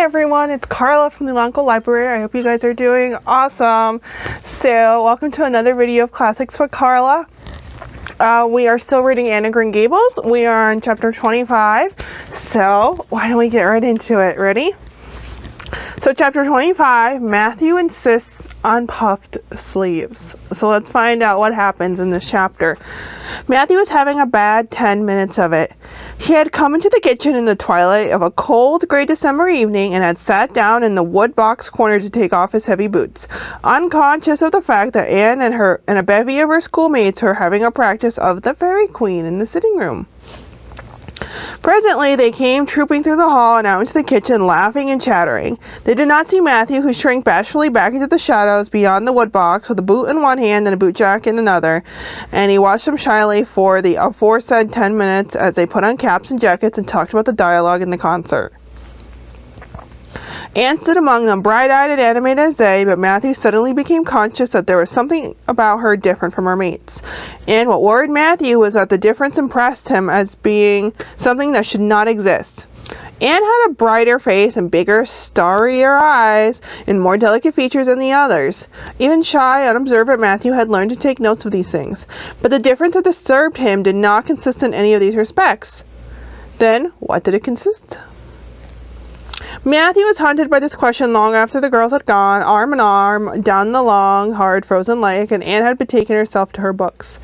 everyone, it's Carla from the local library. I hope you guys are doing awesome. So welcome to another video of Classics with Carla. We are still reading Anne of Green Gables. We are on chapter 25. So why don't we get right into it? Ready? So chapter 25, Matthew insists on puffed sleeves. So let's find out what happens in this chapter. Matthew was having a bad 10 minutes of it. He had come into the kitchen in the twilight of a cold, gray December evening and had sat down in the wood box corner to take off his heavy boots, unconscious of the fact that Anne and a bevy of her schoolmates were having a practice of the Fairy Queen in the sitting room. Presently, they came trooping through the hall and out into the kitchen, laughing and chattering. They did not see Matthew, who shrank bashfully back into the shadows beyond the woodbox with a boot in one hand and a bootjack in another, and he watched them shyly for the aforesaid 10 minutes as they put on caps and jackets and talked about the dialogue in the concert. Anne stood among them, bright-eyed and animated as they, but Matthew suddenly became conscious that there was something about her different from her mates. And what worried Matthew was that the difference impressed him as being something that should not exist. Anne had a brighter face and bigger, starrier eyes and more delicate features than the others. Even shy, unobservant Matthew had learned to take notes of these things, but the difference that disturbed him did not consist in any of these respects. Then, what did it consist? Matthew was haunted by this question long after the girls had gone, arm in arm, down the long, hard, frozen lake, and Anne had betaken herself to her books.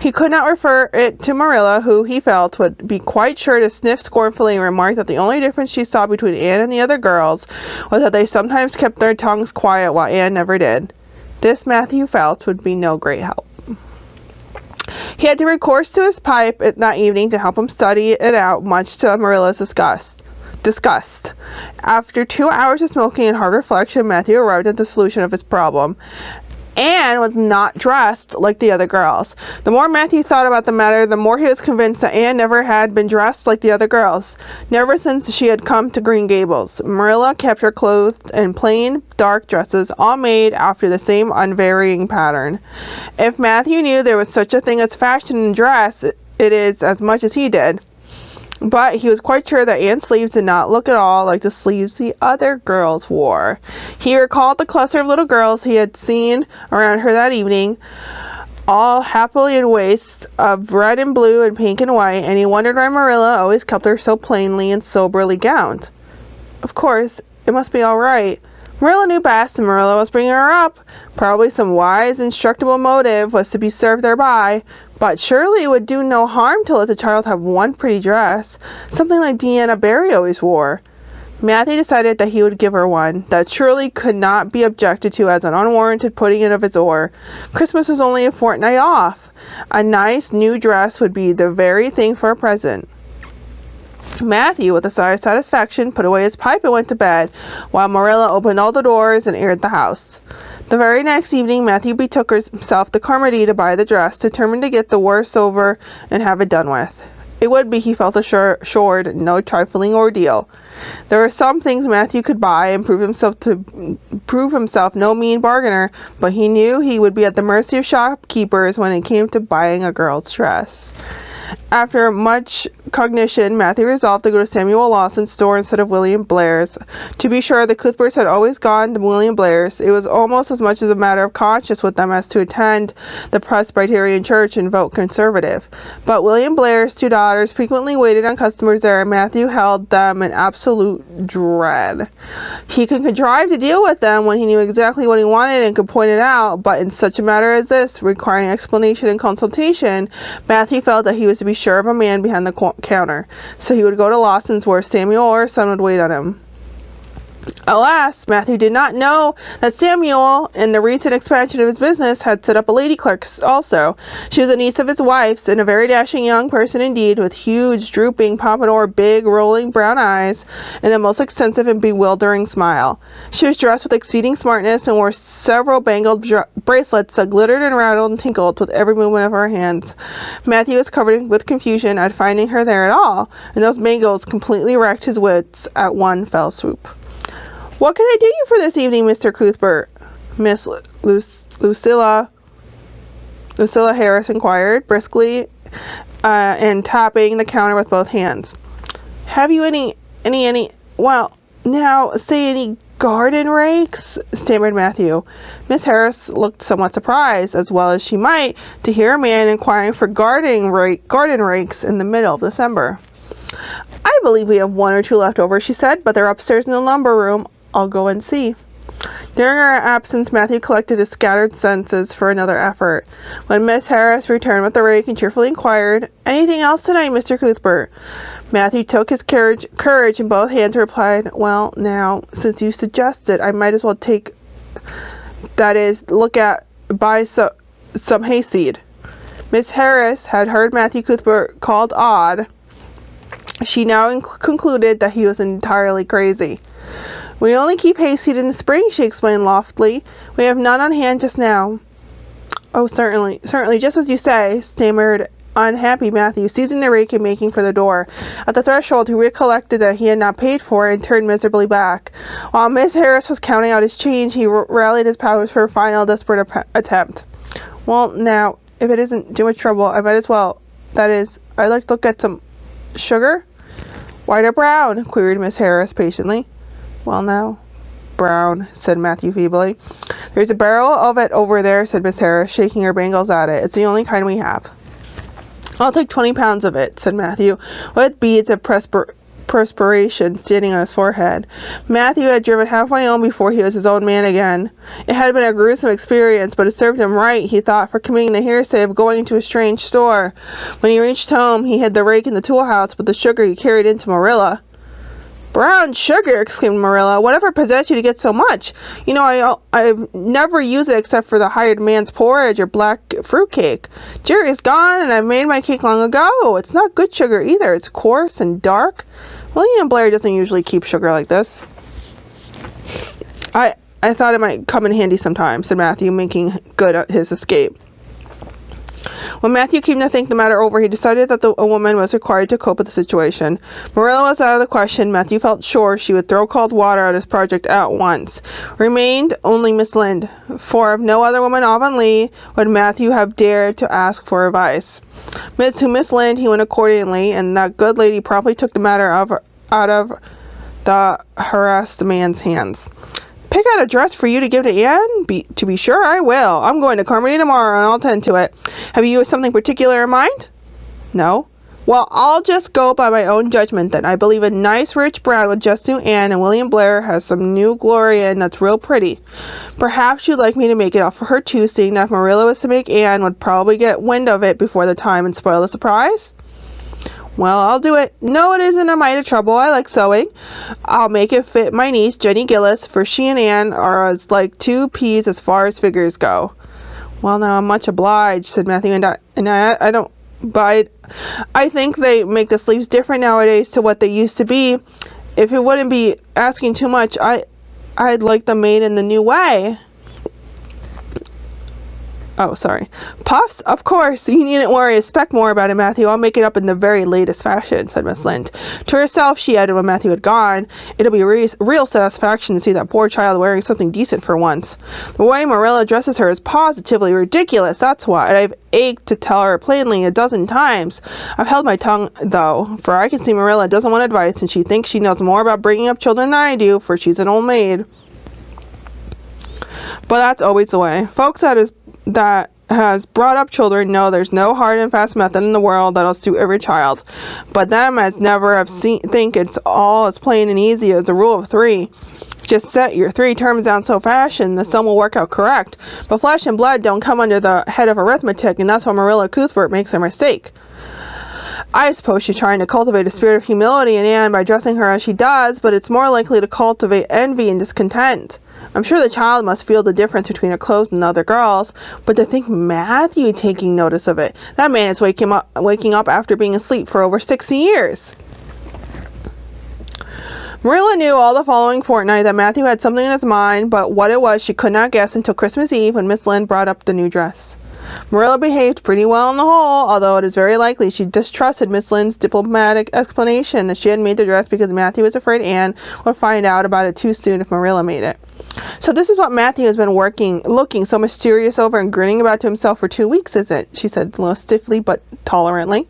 He could not refer it to Marilla, who, he felt, would be quite sure to sniff scornfully and remark that the only difference she saw between Anne and the other girls was that they sometimes kept their tongues quiet while Anne never did. This, Matthew felt, would be no great help. He had to recourse to his pipe that evening to help him study it out, much to Marilla's disgust. After 2 hours of smoking and hard reflection, Matthew arrived at the solution of his problem. Anne was not dressed like the other girls. The more Matthew thought about the matter, the more he was convinced that Anne never had been dressed like the other girls, never since she had come to Green Gables. Marilla kept her clothed in plain, dark dresses, all made after the same unvarying pattern. If Matthew knew there was such a thing as fashion in dress, it is as much as he did. But he was quite sure that Anne's sleeves did not look at all like the sleeves the other girls wore. He recalled the cluster of little girls he had seen around her that evening, all happily in waists of red and blue and pink and white, and he wondered why Marilla always kept her so plainly and soberly gowned. Of course, it must be all right. Marilla knew best, and Marilla was bringing her up. Probably some wise, instructable motive was to be served thereby, but surely it would do no harm to let the child have one pretty dress, something like Deanna Barry always wore. Matthew decided that he would give her one, that surely could not be objected to as an unwarranted putting in of his oar. Christmas was only a fortnight off. A nice new dress would be the very thing for a present. Matthew, with a sigh of satisfaction, put away his pipe and went to bed, while Marilla opened all the doors and aired the house. The very next evening, Matthew betook himself to Carmody to buy the dress, determined to get the worst over and have it done with. It would be, he felt assured, no trifling ordeal. There were some things Matthew could buy and prove himself no mean bargainer, but he knew he would be at the mercy of shopkeepers when it came to buying a girl's dress. After much cognition, Matthew resolved to go to Samuel Lawson's store instead of William Blair's. To be sure, the Cuthberts had always gone to William Blair's. It was almost as much as a matter of conscience with them as to attend the Presbyterian church and vote Conservative. But William Blair's two daughters frequently waited on customers there, and Matthew held them in absolute dread. He could contrive to deal with them when he knew exactly what he wanted and could point it out, but in such a matter as this, requiring explanation and consultation, Matthew felt that he was to be sure of a man behind the counter, so he would go to Lawson's where Samuel or his son would wait on him. Alas, Matthew did not know that Samuel, in the recent expansion of his business, had set up a lady clerk also. She was a niece of his wife's, and a very dashing young person indeed, with huge, drooping, pompadour, big, rolling brown eyes, and a most extensive and bewildering smile. She was dressed with exceeding smartness, and wore several bangled bracelets that glittered and rattled and tinkled with every movement of her hands. Matthew was covered with confusion at finding her there at all, and those bangles completely wrecked his wits at one fell swoop. "What can I do you for this evening, Mr. Cuthbert?" Miss Lucilla Harris inquired, briskly, and tapping the counter with both hands. "Have you well, Now, say any garden rakes? Stammered Matthew. Miss Harris looked somewhat surprised, as well as she might, to hear a man inquiring for garden rakes in the middle of December. I believe we have one or two left over, she said, but they're upstairs in the lumber room. I'll go and see. During her absence, Matthew collected his scattered senses for another effort. When Miss Harris returned with the rake and cheerfully inquired, "Anything else tonight, Mr. Cuthbert?" Matthew took his courage in both hands and replied, "Well, now, since you suggest it, I might as well buy some hayseed." Miss Harris had heard Matthew Cuthbert called odd. She now concluded that he was entirely crazy. "We only keep hayseed in the spring," she explained loftily. "We have none on hand just now." "Oh, certainly, just as you say," stammered unhappy Matthew, seizing the rake and making for the door. At the threshold, he recollected that he had not paid for it and turned miserably back. While Miss Harris was counting out his change, he rallied his powers for a final desperate attempt. "Well, now, if it isn't too much trouble, I might as well. That is, I'd like to look at some sugar." "White or brown?" queried Miss Harris patiently. "Well, now, brown," said Matthew feebly. "There's a barrel of it over there," said Miss Harris, shaking her bangles at it. "It's the only kind we have." "I'll take 20 pounds of it," said Matthew, with beads of perspiration standing on his forehead. Matthew had driven halfway home before he was his own man again. It had been a gruesome experience, but it served him right, he thought, for committing the heresy of going into a strange store. When he reached home, he hid the rake in the tool house with the sugar he carried into Marilla. "Brown sugar!" exclaimed Marilla. "Whatever possessed you to get so much? You know, I've never used it except for the hired man's porridge or black fruitcake. Jerry's gone, and I've made my cake long ago. It's not good sugar either. It's coarse and dark. William Blair doesn't usually keep sugar like this." I thought it might come in handy sometime," said Matthew, making good his escape. When Matthew came to think the matter over, he decided that a woman was required to cope with the situation. Marilla was out of the question. Matthew felt sure she would throw cold water at his project at once. Remained only Miss Lynde, for of no other woman in Avonlea would Matthew have dared to ask for advice. To Miss Lynde he went accordingly, and that good lady promptly took the matter out of the harassed man's hands. "Pick out a dress for you to give to Anne? To be sure I will. I'm going to Carmody tomorrow, and I'll tend to it. Have you something particular in mind?" "No." "Well, I'll just go by my own judgment then. I believe a nice rich brown would just suit Anne, and William Blair has some new Gloria in that's real pretty. Perhaps you'd like me to make it up for her too, seeing that if Marilla was to make Anne would probably get wind of it before the time and spoil the surprise?" "Well, I'll do it. No, it isn't a mite of trouble. I like sewing. I'll make it fit my niece, Jenny Gillis, for she and Anne are as like two peas as far as figures go." "Well, now, I'm much obliged," said Matthew, I don't, but I think they make the sleeves different nowadays to what they used to be. If it wouldn't be asking too much, I'd like them made in the new way." "Oh, sorry. Puffs? Of course. You needn't worry. Expect more about it, Matthew. I'll make it up in the very latest fashion," said Miss Lynde. To herself, she added when Matthew had gone, "It'll be real satisfaction to see that poor child wearing something decent for once. The way Marilla dresses her is positively ridiculous, that's why. And I've ached to tell her plainly a dozen times. I've held my tongue, though, for I can see Marilla doesn't want advice, and she thinks she knows more about bringing up children than I do, for she's an old maid. But that's always the way. Folks that has brought up children know there's no hard and fast method in the world that'll suit every child. But them as never have think it's all as plain and easy as a rule of 3. Just set your 3 terms down so fashion the sum will work out correct. But flesh and blood don't come under the head of arithmetic, and that's why Marilla Cuthbert makes her mistake. I suppose she's trying to cultivate a spirit of humility in Anne by dressing her as she does, but it's more likely to cultivate envy and discontent. I'm sure the child must feel the difference between her clothes and other girls, but to think Matthew taking notice of it. That man is waking up after being asleep for over 60 years. Marilla knew all the following fortnight that Matthew had something in his mind, but what it was she could not guess until Christmas Eve when Miss Lynde brought up the new dress. Marilla behaved pretty well on the whole, although it is very likely she distrusted Miss Lynde's diplomatic explanation that she had made the dress because Matthew was afraid Anne would find out about it too soon if Marilla made it. "So this is what Matthew has been looking so mysterious over and grinning about to himself for 2 weeks, is it?" she said a little stiffly but tolerantly.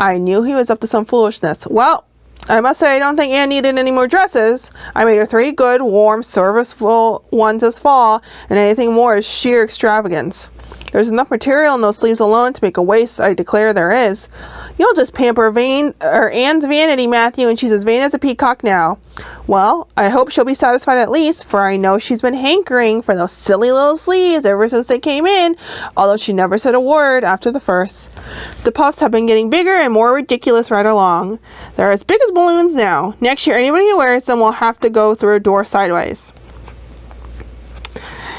"I knew he was up to some foolishness. Well, I must say I don't think Anne needed any more dresses. I made her 3 good, warm, serviceable ones this fall, and anything more is sheer extravagance. There's enough material in those sleeves alone to make a waist, I declare there is. You'll just pamper Anne's vanity, Matthew, and she's as vain as a peacock now. Well, I hope she'll be satisfied at least, for I know she's been hankering for those silly little sleeves ever since they came in, although she never said a word after the first. The puffs have been getting bigger and more ridiculous right along. They're as big as balloons now. Next year, anybody who wears them will have to go through a door sideways.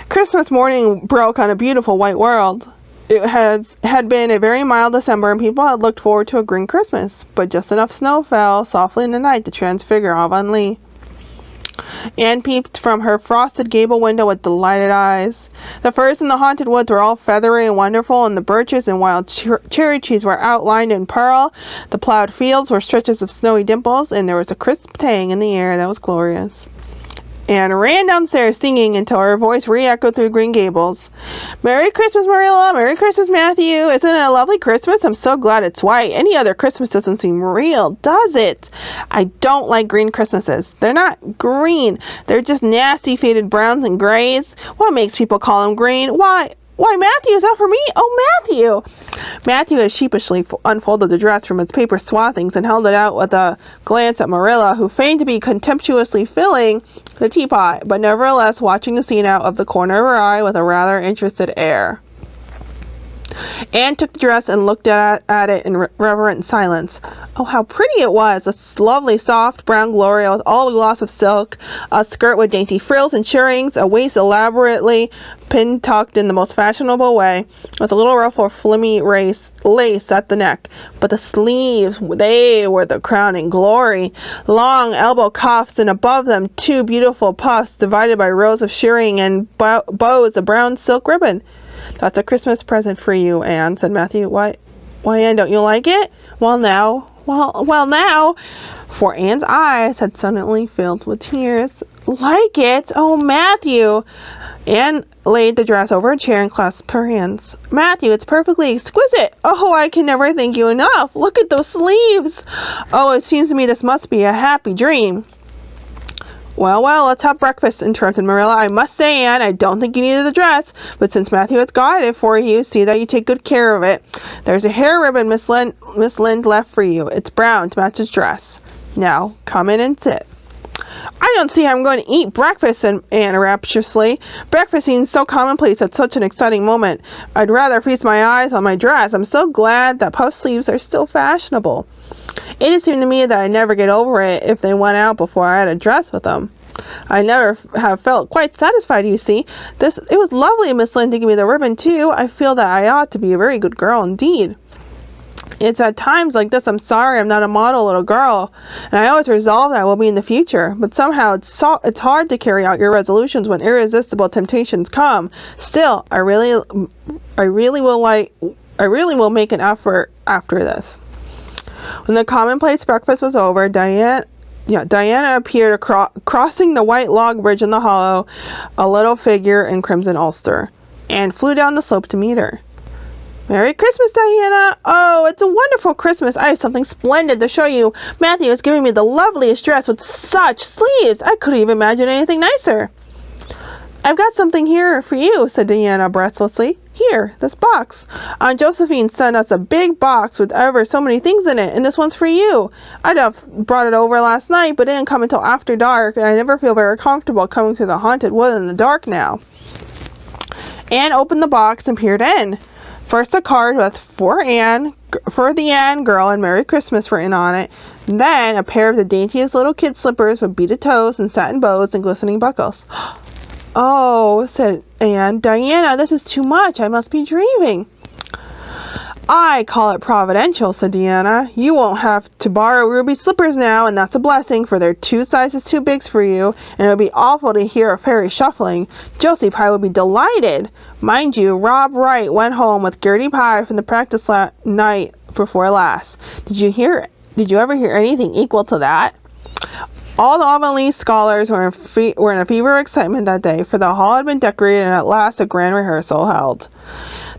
Christmas morning broke on a beautiful white world. It had been a very mild December, and people had looked forward to a green Christmas, but just enough snow fell softly in the night to transfigure Avonlea. Anne peeped from her frosted gable window with delighted eyes. The firs in the haunted woods were all feathery and wonderful, and the birches and wild cherry trees were outlined in pearl. The plowed fields were stretches of snowy dimples, and there was a crisp tang in the air that was glorious. Anne ran downstairs singing until her voice re-echoed through Green Gables. Merry Christmas, Marilla! Merry Christmas, Matthew! Isn't it a lovely Christmas? I'm so glad it's white. Any other Christmas doesn't seem real, does it? I don't like green Christmases. They're not green. They're just nasty faded browns and grays. What makes people call them green? Why, Matthew, is that for me? Oh, Matthew! Matthew had sheepishly unfolded the dress from its paper swathings and held it out with a glance at Marilla, who feigned to be contemptuously filling the teapot, but nevertheless watching the scene out of the corner of her eye with a rather interested air. Anne took the dress and looked at it in reverent silence. Oh, how pretty it was! A lovely soft brown gloria with all the gloss of silk, a skirt with dainty frills and shirrings, a waist elaborately pin-tucked in the most fashionable way, with a little ruffle of flimmy lace at the neck. But the sleeves, they were the crowning glory. Long elbow cuffs, and above them 2 beautiful puffs divided by rows of shirring and bows of brown silk ribbon. That's a Christmas present for you, Anne, said Matthew. Why, Anne, don't you like it? Well, now, for Anne's eyes had suddenly filled with tears. Like it? Oh, Matthew! Anne laid the dress over a chair and clasped her hands. Matthew, it's perfectly exquisite. Oh, I can never thank you enough. Look at those sleeves. Oh, it seems to me this must be a happy dream. Well, let's have breakfast, interrupted Marilla. I must say, Anne, I don't think you needed the dress, but since Matthew has got it for you, see that you take good care of it. There's a hair ribbon Miss Lynde left for you. It's brown to match his dress. Now, come in and sit. I don't see how I'm going to eat breakfast, said Anne rapturously. Breakfast seems so commonplace at such an exciting moment. I'd rather feast my eyes on my dress. I'm so glad that puff sleeves are still fashionable. It has seemed to me that I'd never get over it if they went out before I had a dress with them. I never have felt quite satisfied, you see. It was lovely of Miss Lynde to give me the ribbon, too. I feel that I ought to be a very good girl indeed. It's at times like this I'm sorry I'm not a model little girl, and I always resolve that I will be in the future. But somehow it's hard to carry out your resolutions when irresistible temptations come. Still, I really will make an effort after this. When the commonplace breakfast was over, Diana appeared crossing the white log bridge in the hollow, a little figure in crimson ulster, and flew down the slope to meet her. Merry Christmas, Diana! Oh, it's a wonderful Christmas. I have something splendid to show you. Matthew is giving me the loveliest dress with such sleeves. I couldn't even imagine anything nicer. I've got something here for you, said Diana breathlessly. Here, this box. Aunt Josephine sent us a big box with ever so many things in it, and this one's for you. I'd have brought it over last night, but it didn't come until after dark, and I never feel very comfortable coming through the haunted wood in the dark now. Anne opened the box and peered in. First a card with for the Anne girl and Merry Christmas written on it. Then a pair of the daintiest little kid slippers with beaded toes and satin bows and glistening buckles. Oh, said Anne. Diana, this is too much. I must be dreaming. I call it providential, said Diana. You won't have to borrow ruby slippers now, and that's a blessing, for they're 2 sizes too big for you, and it would be awful to hear a fairy shuffling. Josie Pye would be delighted. Mind you, Rob Wright went home with Gertie Pye from the practice night before last. Did you ever hear anything equal to that? All the Avonlea scholars were in a fever of excitement that day, for the hall had been decorated and at last a grand rehearsal held.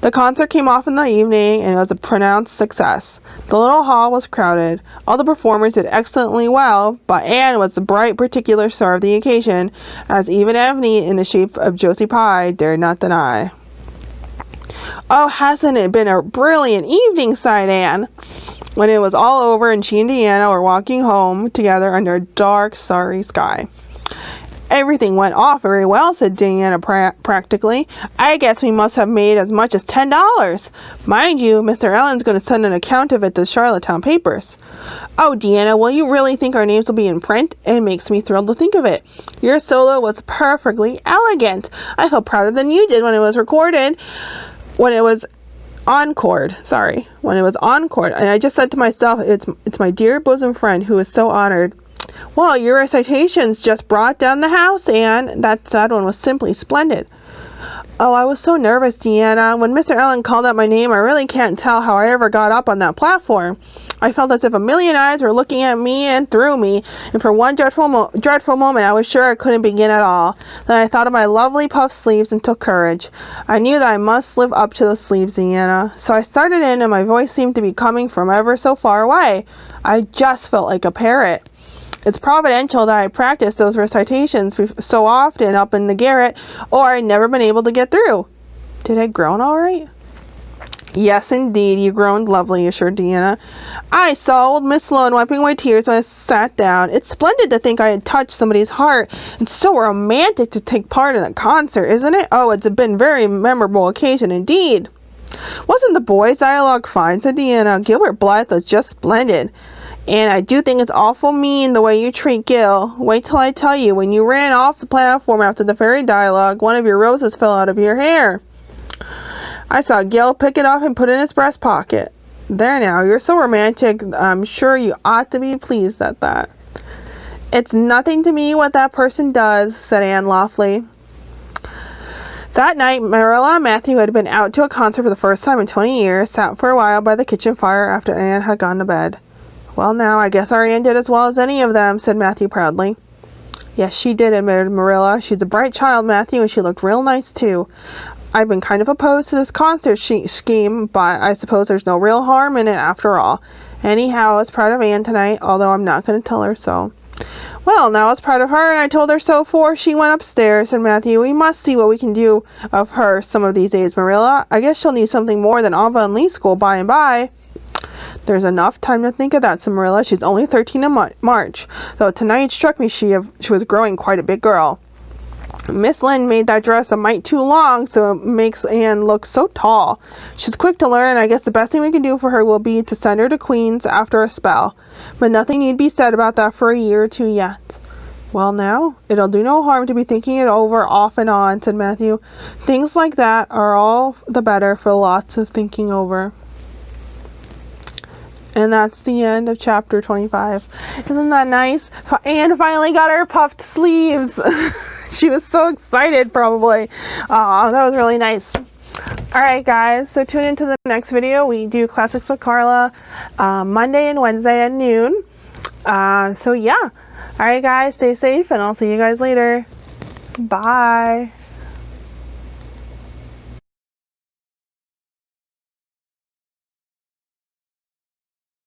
The concert came off in the evening and it was a pronounced success. The little hall was crowded. All the performers did excellently well, but Anne was the bright particular star of the occasion, as even Evanie, in the shape of Josie Pye, dared not deny. "Oh, hasn't it been a brilliant evening?" sighed Anne, when it was all over and she and Deanna were walking home together under a dark, starry sky. "Everything went off very well," said Deanna practically. "I guess we must have made as much as $10. Mind you, Mr. Allen's going to send an account of it to the Charlottetown papers." "Oh, Deanna, will you really think our names will be in print? It makes me thrilled to think of it. Your solo was perfectly elegant. I felt prouder than you did when it was recorded. When it was encored, and I just said to myself, it's my dear bosom friend who is so honored." "Well, your recitations just brought down the house, Anne. That sad one was simply splendid." "Oh, I was so nervous, Deanna. When Mr. Allen called out my name, I really can't tell how I ever got up on that platform. I felt as if a million eyes were looking at me and through me, and for one dreadful moment I was sure I couldn't begin at all. Then I thought of my lovely puffed sleeves and took courage. I knew that I must live up to the sleeves, Deanna. So I started in, and my voice seemed to be coming from ever so far away. I just felt like a parrot. It's providential that I practiced those recitations so often up in the garret, or I'd never been able to get through." "Did I groan all right?" "Yes, indeed, you groaned lovely," assured Deanna. "I saw old Miss Sloane wiping away tears when I sat down. It's splendid to think I had touched somebody's heart, and so romantic to take part in a concert, isn't it? Oh, it's been a very memorable occasion indeed." "Wasn't the boys' dialogue fine?" said Deanna. "Gilbert Blythe was just splendid. And I do think it's awful mean the way you treat Gil. Wait till I tell you, when you ran off the platform after the fairy dialogue, one of your roses fell out of your hair. I saw Gil pick it off and put it in his breast pocket. There now, you're so romantic, I'm sure you ought to be pleased at that." "It's nothing to me what that person does," said Anne loftily. That night, Marilla and Matthew, who had been out to a concert for the first time in 20 years, sat for a while by the kitchen fire after Anne had gone to bed. "Well, now, I guess our Anne did as well as any of them," said Matthew proudly. "Yes, she did," admitted Marilla. "She's a bright child, Matthew, and she looked real nice, too. I've been kind of opposed to this concert scheme, but I suppose there's no real harm in it after all. Anyhow, I was proud of Anne tonight, although I'm not going to tell her so." "Well, now I was proud of her, and I told her so before she went upstairs," said Matthew. "We must see what we can do of her some of these days, Marilla. I guess she'll need something more than Avonlea school by and by." "There's enough time to think of that," said Marilla. "She's only 13 in March, though tonight it struck me she was growing quite a big girl. Miss Lynde made that dress a mite too long, so it makes Anne look so tall. She's quick to learn. I guess the best thing we can do for her will be to send her to Queen's after a spell, but nothing need be said about that for a year or two yet." "Well, now, it'll do no harm to be thinking it over off and on," said Matthew. "Things like that are all the better for lots of thinking over." And that's the end of chapter 25. Isn't that nice? Anne finally got her puffed sleeves. She was so excited, probably. That was really nice. Alright, guys. So tune into the next video. We do Classics with Carla Monday and Wednesday at noon. So yeah. Alright, guys. Stay safe, and I'll see you guys later. Bye.